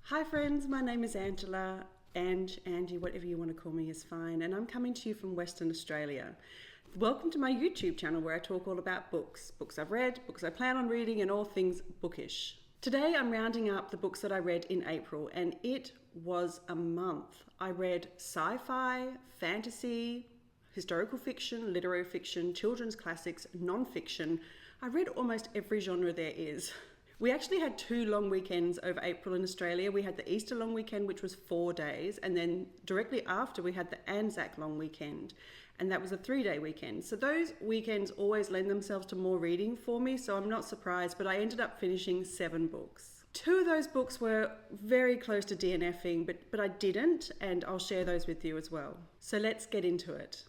Hi friends, my name is Angela, Angie, whatever you want to call me is fine, and I'm coming to you from Western Australia. Welcome to my YouTube channel where I talk all about books I've read, books I plan on reading, and all things bookish. Today I'm rounding up the books that I read in April, and it was a month. I read sci-fi, fantasy, historical fiction, literary fiction, children's classics, non-fiction. I read almost every genre there is. We actually had 2 long weekends over April in Australia. We had the Easter long weekend, which was 4 days, and then directly after we had the Anzac long weekend, and that was a 3-day weekend. So those weekends always lend themselves to more reading for me, so I'm not surprised, but I ended up finishing 7 books. 2 of those books were very close to DNFing, but I didn't, and I'll share those with you as well. So let's get into it.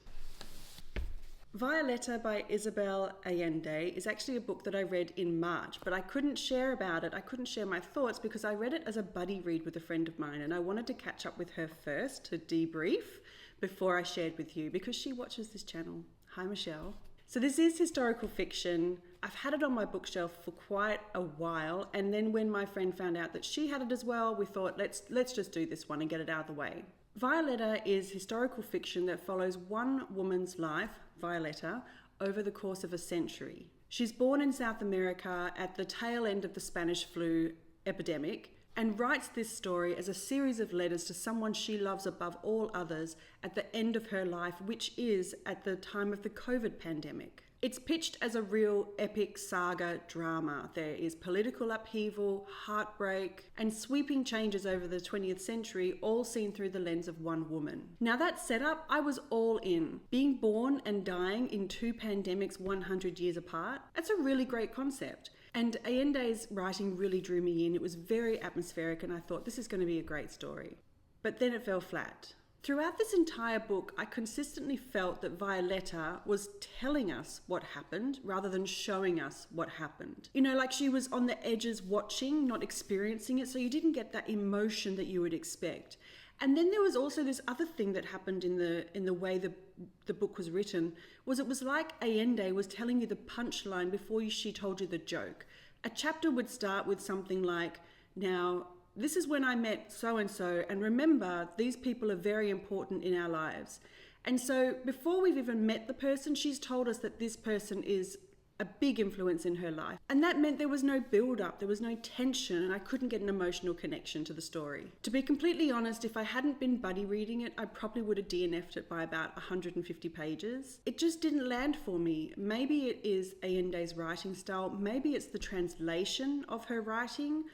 Violeta by Isabel Allende is actually a book that I read in March, but I couldn't share about it. I couldn't share my thoughts because I read it as a buddy read with a friend of mine, and I wanted to catch up with her first to debrief before I shared with you because she watches this channel. Hi, Michelle. So this is historical fiction. I've had it on my bookshelf for quite a while, and then when my friend found out that she had it as well, we thought, let's just do this one and get it out of the way. Violeta is historical fiction that follows one woman's life, Violeta, over the course of a century. She's born in South America at the tail end of the Spanish flu epidemic and writes this story as a series of letters to someone she loves above all others at the end of her life, which is at the time of the COVID pandemic. It's pitched as a real epic saga drama. There is political upheaval, heartbreak, and sweeping changes over the 20th century, all seen through the lens of one woman. Now that setup, I was all in. Being born and dying in 2 pandemics 100 years apart, that's a really great concept. And Allende's writing really drew me in. It was very atmospheric, and I thought this is going to be a great story. But then it fell flat. Throughout this entire book, I consistently felt that Violeta was telling us what happened rather than showing us what happened. You know, like she was on the edges watching, not experiencing it, so you didn't get that emotion that you would expect. And then there was also this other thing that happened in the way the book was written, was it was like Allende was telling you the punchline before she told you the joke. A chapter would start with something like, now, this is when I met so-and-so, and remember, these people are very important in our lives. And so before we've even met the person, she's told us that this person is a big influence in her life. And that meant there was no build-up, there was no tension, and I couldn't get an emotional connection to the story. To be completely honest, if I hadn't been buddy reading it, I probably would have DNF'd it by about 150 pages. It just didn't land for me. Maybe it is Allende's writing style, maybe it's the translation of her writing.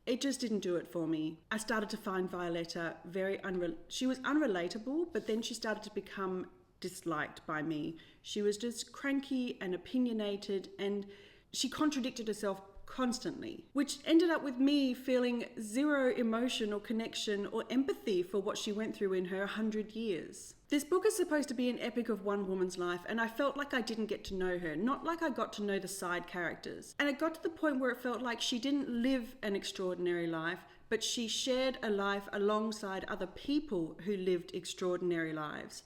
It just didn't do it for me. I started to find Violeta she was unrelatable, but then she started to become disliked by me. She was just cranky and opinionated, and she contradicted herself constantly, which ended up with me feeling zero emotion or connection or empathy for what she went through in her 100 years. This book is supposed to be an epic of one woman's life, and I felt like I didn't get to know her, not like I got to know the side characters. And it got to the point where it felt like she didn't live an extraordinary life, but she shared a life alongside other people who lived extraordinary lives.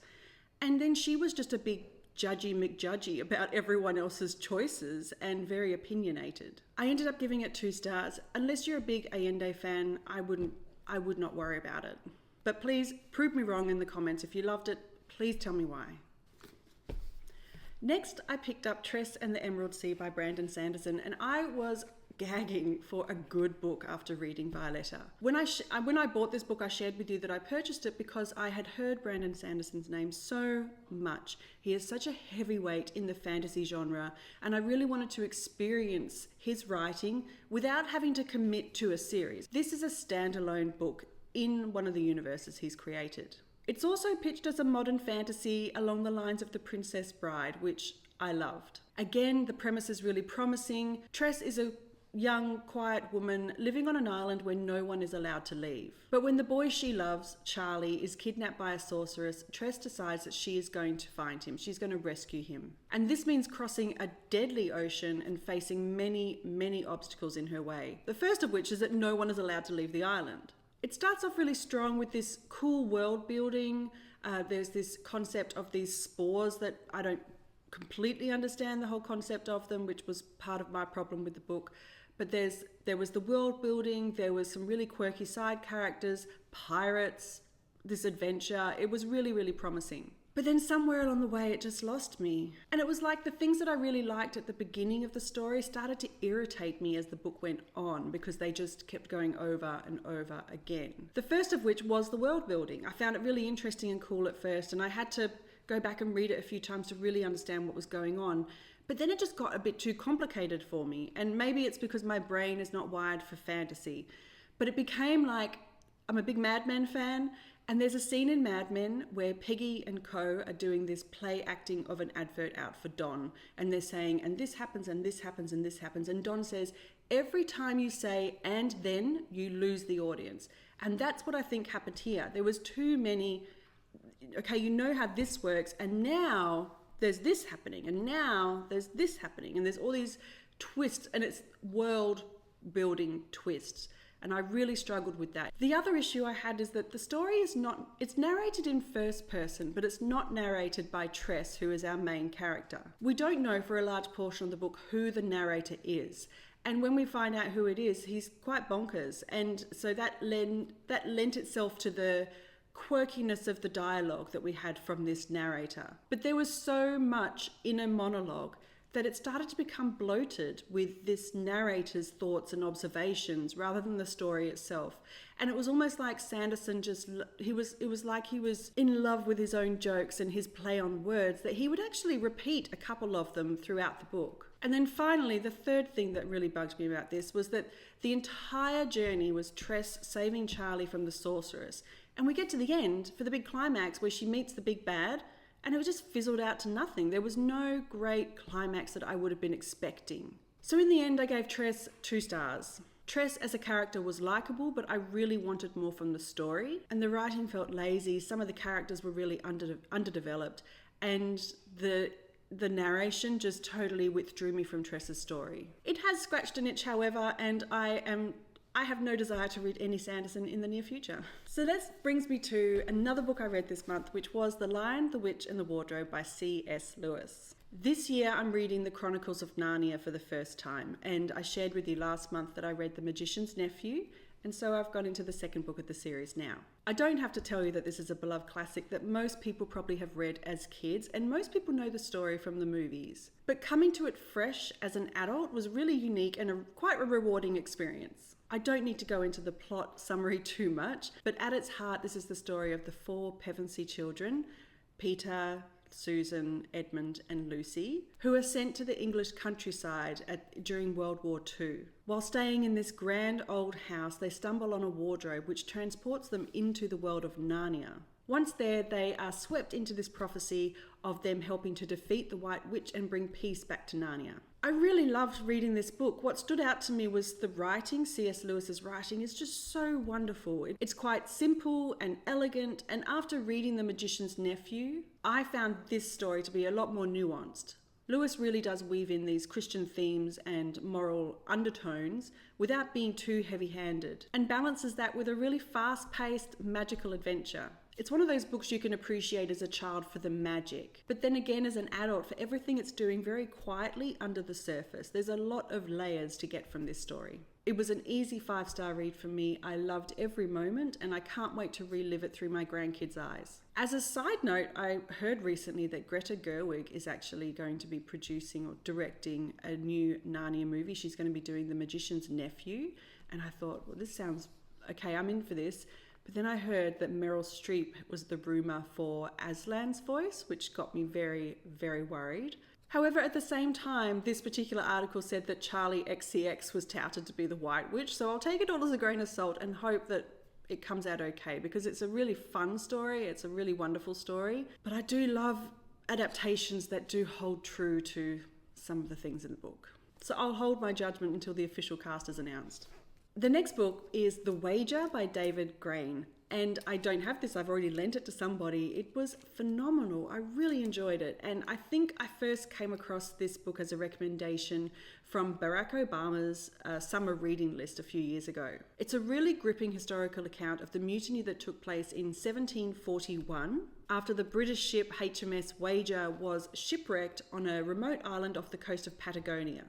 And then she was just a big judgy McJudgy about everyone else's choices and very opinionated. I ended up giving it 2 stars. Unless you're a big Allende fan, I would not worry about it. But please prove me wrong in the comments. If you loved it, please tell me why. Next, I picked up Tress and the Emerald Sea by Brandon Sanderson, and I was gagging for a good book after reading Violeta. When I bought this book, I shared with you that I purchased it because I had heard Brandon Sanderson's name so much. He is such a heavyweight in the fantasy genre, and I really wanted to experience his writing without having to commit to a series. This is a standalone book in one of the universes he's created. It's also pitched as a modern fantasy along the lines of The Princess Bride, which I loved. Again, the premise is really promising. Tress is a young, quiet woman living on an island where no one is allowed to leave. But when the boy she loves, Charlie, is kidnapped by a sorceress, Tress decides that she is going to find him. She's going to rescue him. And this means crossing a deadly ocean and facing many, many obstacles in her way. The first of which is that no one is allowed to leave the island. It starts off really strong with this cool world building. There's this concept of these spores that I don't completely understand the whole concept of them, which was part of my problem with the book. But there was the world building, there was some really quirky side characters, pirates, this adventure. It was really, really promising. But then somewhere along the way, it just lost me. And it was like the things that I really liked at the beginning of the story started to irritate me as the book went on, because they just kept going over and over again. The first of which was the world building. I found it really interesting and cool at first, and I had to go back and read it a few times to really understand what was going on. But then it just got a bit too complicated for me. And maybe it's because my brain is not wired for fantasy. But it became like, I'm a big Mad Men fan, and there's a scene in Mad Men where Peggy and co are doing this play acting of an advert out for Don. And they're saying, and this happens, and this happens, and this happens. And Don says, every time you say, and then, you lose the audience. And that's what I think happened here. There was too many, okay, you know how this works, and now there's this happening, and now there's this happening, and there's all these twists, and it's world building twists. And I really struggled with that. The other issue I had is that the story it's narrated in first person, but it's not narrated by Tress, who is our main character. We don't know for a large portion of the book who the narrator is. And when we find out who it is, he's quite bonkers. And so that lent itself to the quirkiness of the dialogue that we had from this narrator. But there was so much inner monologue that it started to become bloated with this narrator's thoughts and observations rather than the story itself. And it was almost like Sanderson it was like he was in love with his own jokes and his play on words, that he would actually repeat a couple of them throughout the book. And then finally, the third thing that really bugged me about this was that the entire journey was Tress saving Charlie from the sorceress. And we get to the end for the big climax where she meets the big bad, and it was just fizzled out to nothing. There was no great climax that I would have been expecting. So in the end, I gave Tress 2 stars. Tress as a character was likeable, but I really wanted more from the story. And the writing felt lazy. Some of the characters were really underdeveloped. And the narration just totally withdrew me from Tress's story. It has scratched an itch, however, and I have no desire to read any Sanderson in the near future. So that brings me to another book I read this month, which was The Lion, the Witch and the Wardrobe by C.S. Lewis. This year I'm reading the Chronicles of Narnia for the first time, and I shared with you last month that I read The Magician's Nephew, and so I've gone into the second book of the series now. I don't have to tell you that this is a beloved classic that most people probably have read as kids, and most people know the story from the movies. But coming to it fresh as an adult was really unique and quite a rewarding experience. I don't need to go into the plot summary too much, but at its heart, this is the story of the 4 Pevensey children, Peter, Susan, Edmund and Lucy, who are sent to the English countryside during World War II. While staying in this grand old house, they stumble on a wardrobe which transports them into the world of Narnia. Once there, they are swept into this prophecy of them helping to defeat the White Witch and bring peace back to Narnia. I really loved reading this book. What stood out to me was the writing. C.S. Lewis's writing is just so wonderful. It's quite simple and elegant, and after reading The Magician's Nephew, I found this story to be a lot more nuanced. Lewis really does weave in these Christian themes and moral undertones without being too heavy-handed, and balances that with a really fast-paced, magical adventure. It's one of those books you can appreciate as a child for the magic, but then again as an adult for everything it's doing very quietly under the surface. There's a lot of layers to get from this story. It was an easy 5-star read for me. I loved every moment, and I can't wait to relive it through my grandkids' eyes. As a side note, I heard recently that Greta Gerwig is actually going to be producing or directing a new Narnia movie. She's going to be doing The Magician's Nephew, and I thought, well, this sounds okay, I'm in for this. But then I heard that Meryl Streep was the rumour for Aslan's voice, which got me very, very worried. However, at the same time, this particular article said that Charlie XCX was touted to be the White Witch, so I'll take it all as a grain of salt and hope that it comes out okay, because it's a really fun story, it's a really wonderful story, but I do love adaptations that do hold true to some of the things in the book. So I'll hold my judgment until the official cast is announced. The next book is The Wager by David Grann, and I don't have this, I've already lent it to somebody. It was phenomenal, I really enjoyed it, and I think I first came across this book as a recommendation from Barack Obama's summer reading list a few years ago. It's a really gripping historical account of the mutiny that took place in 1741 after the British ship HMS Wager was shipwrecked on a remote island off the coast of Patagonia.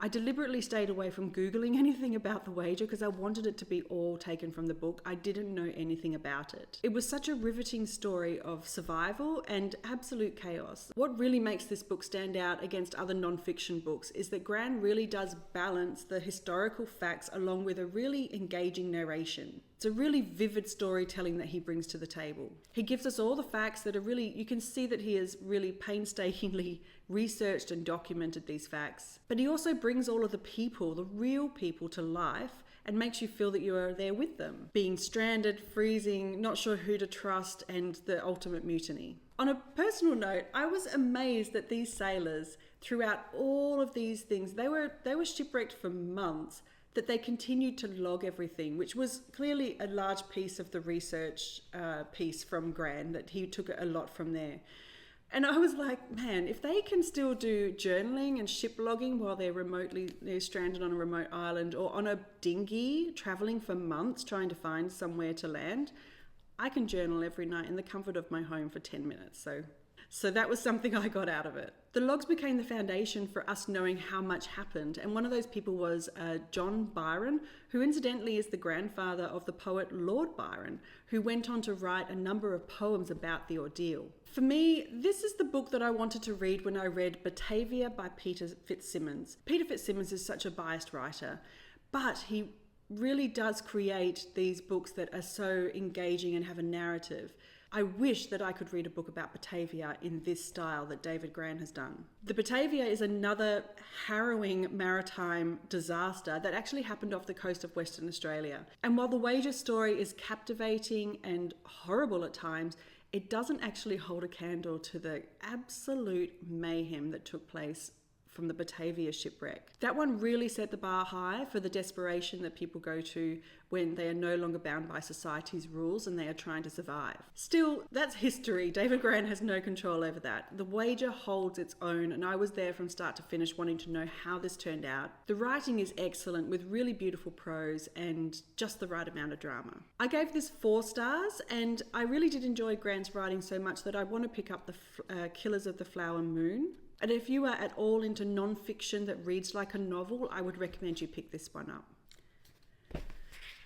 I deliberately stayed away from Googling anything about the wager because I wanted it to be all taken from the book. I didn't know anything about it. It was such a riveting story of survival and absolute chaos. What really makes this book stand out against other non-fiction books is that Grann really does balance the historical facts along with a really engaging narration. It's a really vivid storytelling that he brings to the table. He gives us all the facts that are really, you can see that he has really painstakingly researched and documented these facts. But he also brings all of the people, the real people, to life and makes you feel that you are there with them. Being stranded, freezing, not sure who to trust, and the ultimate mutiny. On a personal note, I was amazed that these sailors, throughout all of these things, they were shipwrecked for months, that they continued to log everything, which was clearly a large piece of the research piece from Grann, that he took a lot from there. And I was like, man, if they can still do journaling and ship logging while they're stranded on a remote island or on a dinghy traveling for months trying to find somewhere to land, I can journal every night in the comfort of my home for 10 minutes. So that was something I got out of it. The logs became the foundation for us knowing how much happened. And one of those people was John Byron, who incidentally is the grandfather of the poet Lord Byron, who went on to write a number of poems about the ordeal. For me, this is the book that I wanted to read when I read Batavia by Peter Fitzsimmons. Peter Fitzsimmons is such a biased writer, but he really does create these books that are so engaging and have a narrative. I wish that I could read a book about Batavia in this style that David Grann has done. The Batavia is another harrowing maritime disaster that actually happened off the coast of Western Australia. And while the wager story is captivating and horrible at times, it doesn't actually hold a candle to the absolute mayhem that took place from the Batavia shipwreck. That one really set the bar high for the desperation that people go to when they are no longer bound by society's rules and they are trying to survive. Still, that's history. David Grann has no control over that. The wager holds its own, and I was there from start to finish wanting to know how this turned out. The writing is excellent with really beautiful prose and just the right amount of drama. I gave this 4 stars, and I really did enjoy Grann's writing so much that I want to pick up the Killers of the Flower Moon. And if you are at all into non-fiction that reads like a novel, I would recommend you pick this one up.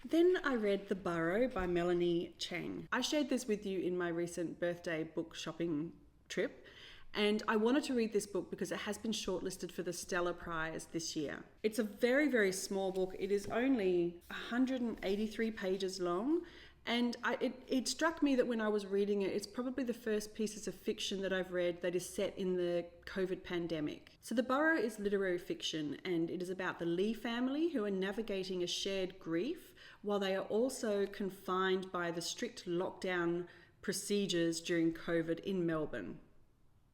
Then I read The Burrow by Melanie Cheng. I shared this with you in my recent birthday book shopping trip, and I wanted to read this book because it has been shortlisted for the Stella Prize this year. It's a very, very small book. It is only 183 pages long, and it struck me that when I was reading it, it's probably the first pieces of fiction that I've read that is set in the COVID pandemic. So The Burrow is literary fiction, and it is about the Lee family who are navigating a shared grief while they are also confined by the strict lockdown procedures during COVID in Melbourne.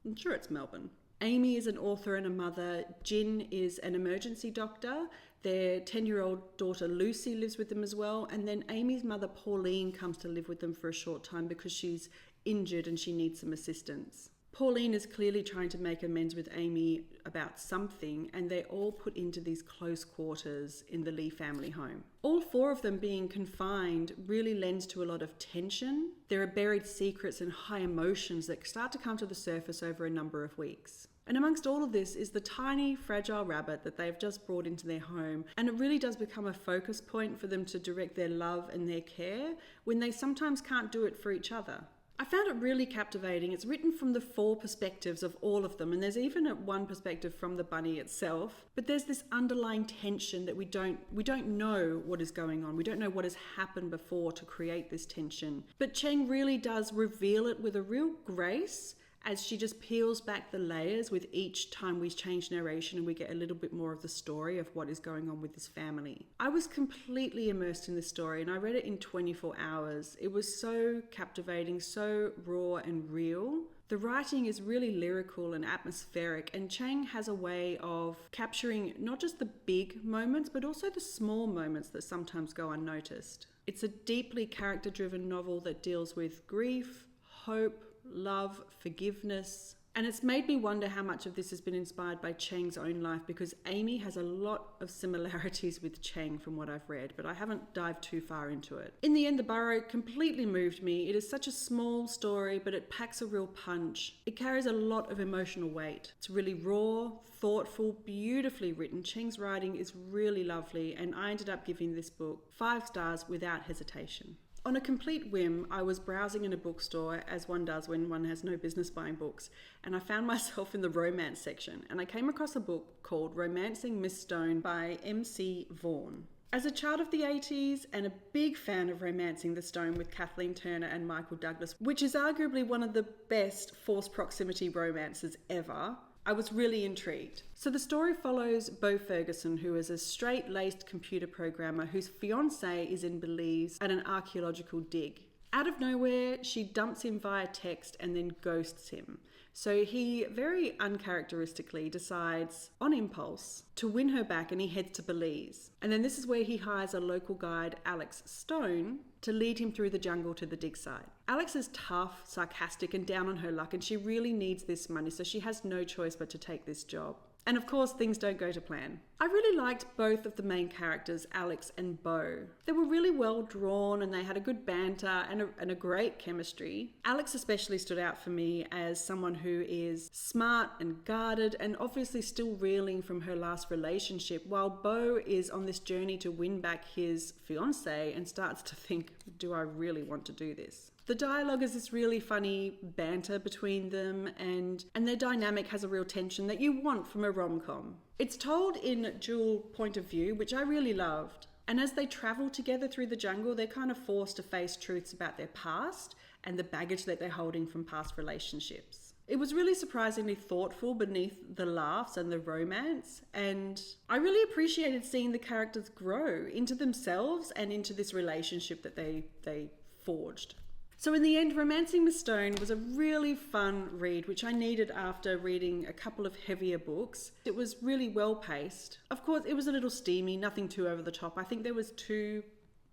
I'm sure it's Melbourne. Amy is an author and a mother. Jin is an emergency doctor. Their 10-year-old daughter Lucy lives with them as well. And then Amy's mother Pauline comes to live with them for a short time because she's injured and she needs some assistance. Pauline is clearly trying to make amends with Amy about something, and they're all put into these close quarters in the Lee family home. All 4 of them being confined really lends to a lot of tension. There are buried secrets and high emotions that start to come to the surface over a number of weeks. And amongst all of this is the tiny, fragile rabbit that they've just brought into their home. And it really does become a focus point for them to direct their love and their care when they sometimes can't do it for each other. I found it really captivating. It's written from the 4 perspectives of all of them, and there's even one perspective from the bunny itself. But there's this underlying tension that we don't know what is going on. We don't know what has happened before to create this tension. But Cheng really does reveal it with a real grace as she just peels back the layers with each time we change narration and we get a little bit more of the story of what is going on with this family. I was completely immersed in this story, and I read it in 24 hours. It was so captivating, so raw and real. The writing is really lyrical and atmospheric, and Cheng has a way of capturing not just the big moments, but also the small moments that sometimes go unnoticed. It's a deeply character-driven novel that deals with grief, hope, love, forgiveness. And it's made me wonder how much of this has been inspired by Cheng's own life, because Amy has a lot of similarities with Cheng from what I've read, but I haven't dived too far into it. In the end, The Burrow completely moved me. It is such a small story, but it packs a real punch. It carries a lot of emotional weight. It's really raw, thoughtful, beautifully written. Cheng's writing is really lovely, and I ended up giving this book 5 stars without hesitation. On a complete whim, I was browsing in a bookstore, as one does when one has no business buying books, and I found myself in the romance section, and I came across a book called Romancing Miss Stone by MC Vaughan. As a child of the 80s and a big fan of Romancing the Stone with Kathleen Turner and Michael Douglas, which is arguably one of the best forced proximity romances ever, I was really intrigued. So the story follows Beau Ferguson, who is a straight-laced computer programmer whose fiancé is in Belize at an archaeological dig. Out of nowhere, she dumps him via text and then ghosts him. So he very uncharacteristically decides, on impulse, to win her back, and he heads to Belize. And then this is where he hires a local guide, Alex Stone, to lead him through the jungle to the dig site. Alex is tough, sarcastic, and down on her luck, and she really needs this money, so she has no choice but to take this job. And of course, things don't go to plan. I really liked both of the main characters, Alex and Beau. They were really well drawn, and they had a good banter and a great chemistry. Alex especially stood out for me as someone who is smart and guarded and obviously still reeling from her last relationship, while Beau is on this journey to win back his fiancée and starts to think, do I really want to do this? The dialogue is this really funny banter between them, and their dynamic has a real tension that you want from a rom-com. It's told in dual point of view, which I really loved. And as they travel together through the jungle, they're kind of forced to face truths about their past and the baggage that they're holding from past relationships. It was really surprisingly thoughtful beneath the laughs and the romance, and I really appreciated seeing the characters grow into themselves and into this relationship that they forged. So in the end, Romancing Miss Stone was a really fun read, which I needed after reading a couple of heavier books. It was really well paced. Of course, it was a little steamy, nothing too over the top. I think there was two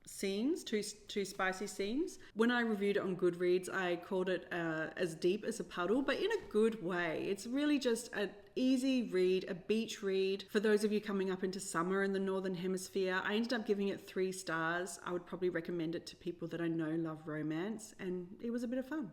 spicy scenes. When I reviewed it on Goodreads, I called it as deep as a puddle, but in a good way. It's really just an easy read, a beach read. For those of you coming up into summer in the Northern Hemisphere, I ended up giving it 3 stars. I would probably recommend it to people that I know love romance, and it was a bit of fun.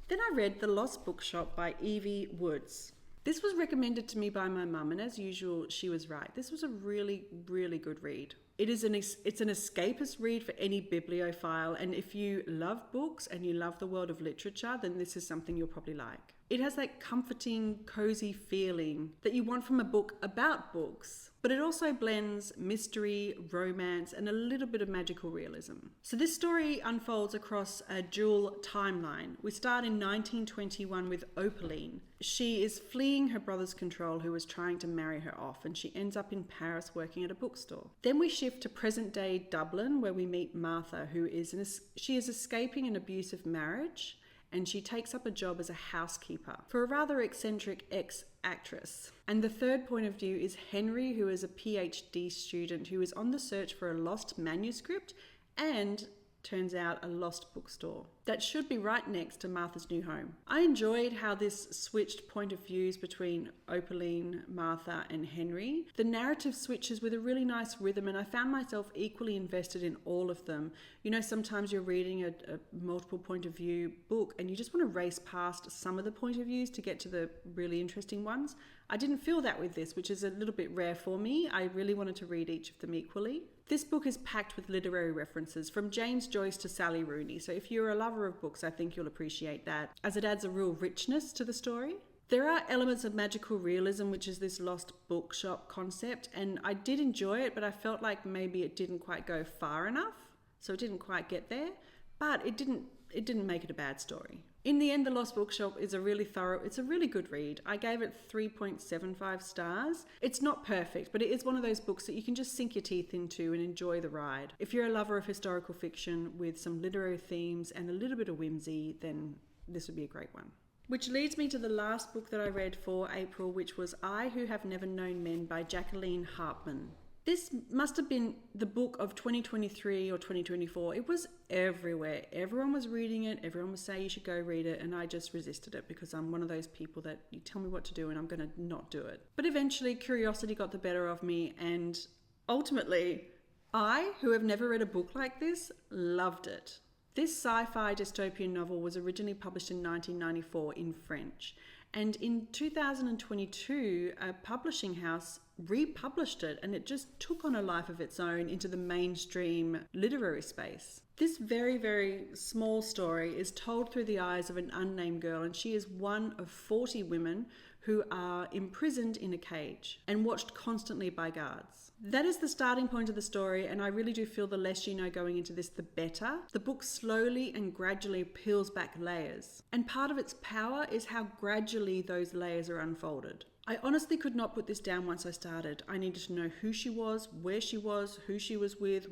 Then I read The Lost Bookshop by Evie Woods. This was recommended to me by my mum, and as usual, she was right. This was a really, really good read. It's an escapist read for any bibliophile, and if you love books and you love the world of literature, then this is something you'll probably like. It has that comforting, cozy feeling that you want from a book about books, but it also blends mystery, romance, and a little bit of magical realism. So this story unfolds across a dual timeline. We start in 1921 with Opaline. She is fleeing her brother's control, who is trying to marry her off, and she ends up in Paris working at a bookstore. Then we shift to present-day Dublin, where we meet Martha, who is escaping an abusive marriage, and she takes up a job as a housekeeper for a rather eccentric ex-actress. And the third point of view is Henry, who is a PhD student who is on the search for a lost manuscript and, turns out, a lost bookstore that should be right next to Martha's new home. I enjoyed how this switched point of views between Opaline, Martha, and Henry. The narrative switches with a really nice rhythm, and I found myself equally invested in all of them. You know, sometimes you're reading a multiple point of view book and you just want to race past some of the point of views to get to the really interesting ones. I didn't feel that with this, which is a little bit rare for me. I really wanted to read each of them equally. This book is packed with literary references from James Joyce to Sally Rooney, so if you're a lover of books, I think you'll appreciate that, as it adds a real richness to the story. There are elements of magical realism, which is this lost bookshop concept, and I did enjoy it, but I felt like maybe it didn't quite go far enough, so it didn't quite get there, but it didn't make it a bad story. In the end, The Lost Bookshop is it's a really good read. I gave it 3.75 stars. It's not perfect, but it is one of those books that you can just sink your teeth into and enjoy the ride. If you're a lover of historical fiction with some literary themes and a little bit of whimsy, then this would be a great one. Which leads me to the last book that I read for April, which was I Who Have Never Known Men by Jacqueline Harpman. This must have been the book of 2023 or 2024. It was everywhere. Everyone was reading it. Everyone was saying you should go read it. And I just resisted it because I'm one of those people that you tell me what to do and I'm going to not do it. But eventually curiosity got the better of me. And ultimately, I, who have never read a book like this, loved it. This sci-fi dystopian novel was originally published in 1994 in French. And in 2022, a publishing house republished it, and it just took on a life of its own into the mainstream literary space. This very, very small story is told through the eyes of an unnamed girl, and she is one of 40 women who are imprisoned in a cage and watched constantly by guards. That is the starting point of the story, and I really do feel the less you know going into this, the better. The book slowly and gradually peels back layers, and part of its power is how gradually those layers are unfolded. I honestly could not put this down once I started. I needed to know who she was, where she was, who she was with,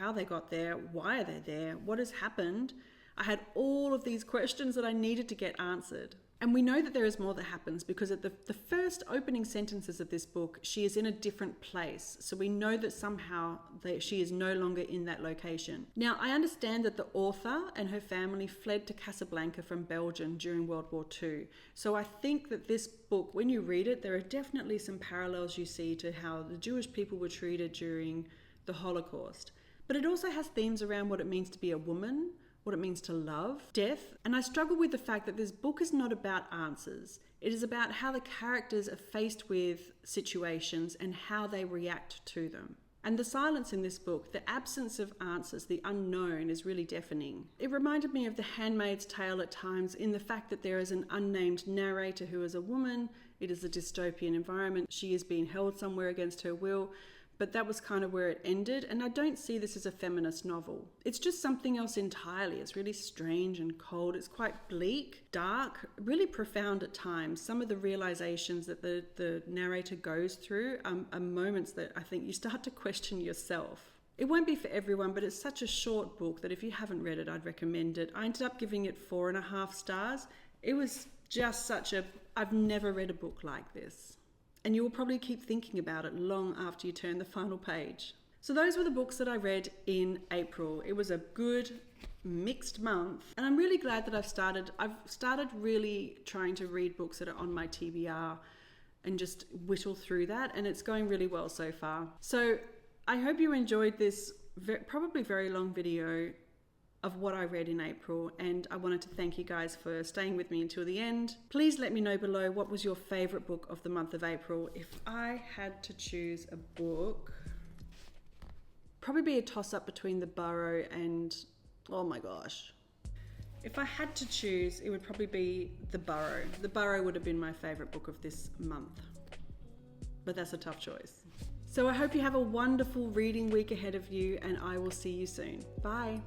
how they got there, why are they there, what has happened. I had all of these questions that I needed to get answered. And we know that there is more that happens because at the first opening sentences of this book, she is in a different place. So we know that somehow she is no longer in that location. Now, I understand that the author and her family fled to Casablanca from Belgium during World War II. So I think that this book, when you read it, there are definitely some parallels you see to how the Jewish people were treated during the Holocaust. But it also has themes around what it means to be a woman, what it means to love, death, and I struggle with the fact that this book is not about answers. It is about how the characters are faced with situations and how they react to them. And the silence in this book, the absence of answers, the unknown, is really deafening. It reminded me of The Handmaid's Tale at times in the fact that there is an unnamed narrator who is a woman. It is a dystopian environment. She is being held somewhere against her will. But that was kind of where it ended, and I don't see this as a feminist novel. It's just something else entirely. It's really strange and cold. It's quite bleak, dark, really profound at times. Some of the realizations that the narrator goes through are moments that I think you start to question yourself. It won't be for everyone, but it's such a short book that if you haven't read it, I'd recommend it. I ended up giving it 4.5 stars. It was just I've never read a book like this. And you will probably keep thinking about it long after you turn the final page. So those were the books that I read in April. It was a good mixed month, and I'm really glad that I've started really trying to read books that are on my TBR and just whittle through that, and it's going really well so far. So I hope you enjoyed this probably very long video of what I read in April, and I wanted to thank you guys for staying with me until the end. Please let me know below what was your favorite book of the month of April. If I had to choose a book, probably be a toss-up between the Burrow and, oh my gosh. If I had to choose, it would probably be the Burrow. The Burrow would have been my favorite book of this month, but that's a tough choice. So I hope you have a wonderful reading week ahead of you, and I will see you soon. Bye.